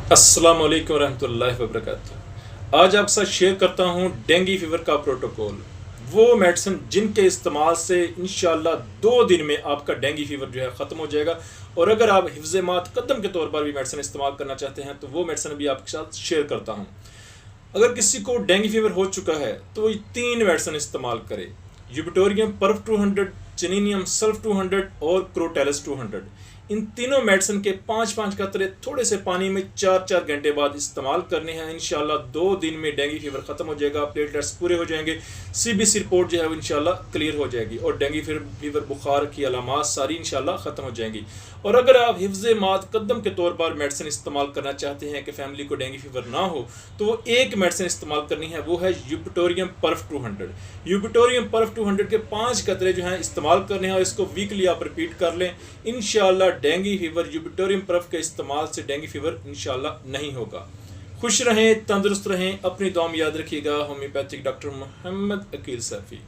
अस्सलाम वालेकुम रहमतुल्लाहि व बरकातुहू। आज आपके साथ शेयर करता हूँ डेंगू फीवर का प्रोटोकॉल। वो मेडिसिन जिनके इस्तेमाल से इंशाल्लाह 2 दिन में आपका डेंगू फीवर जो है ख़त्म हो जाएगा। और अगर आप हिफ्ज़ मात कदम के तौर पर भी मेडिसिन इस्तेमाल करना चाहते हैं तो वो मेडिसिन भी आपके साथ शेयर करता हूँ। अगर किसी को डेंगू फीवर हो चुका है तो वो 3 मेडिसिन इस्तेमाल करे: यूबिटोरियम पर्फ 200, चिनीनियम सल्फ 200 और क्रोटेलस 200। इन तीनों मेडिसिन के 5-5 कतरे थोड़े से पानी में 4-4 घंटे बाद इस्तेमाल करने हैं। इंशाल्लाह 2 दिन में डेंगू फीवर ख़त्म हो जाएगा, प्लेटलेट्स पूरे हो जाएंगे, सीबीसी रिपोर्ट जो है वो इंशाल्लाह क्लियर हो जाएगी और डेंगू फीवर बुखार की अलामात सारी इंशाल्लाह ख़त्म हो जाएंगी। और अगर आप हिफ्ज़ मात कदम के तौर पर मेडिसिन इस्तेमाल करना चाहते हैं कि फैमिली को डेंगू फीवर ना हो तो वो एक मेडिसिन इस्तेमाल करनी है, वो है यूबिटोरियम पर्फ 200। यूबिटोरियम पर्फ 200 के 5 कतरे जो हैं इस्तेमाल करने हैं और इसको वीकली आप रिपीट कर लें। इंशाल्लाह डेंगू फीवर यूबिटोरियम पर्फ के इस्तेमाल से डेंगू फीवर इंशाल्लाह नहीं होगा। खुश रहें, तंदुरुस्त रहें, अपनी दुआ में याद रखिएगा। Homeopathic doctor Mohammad Aqeel Saifi.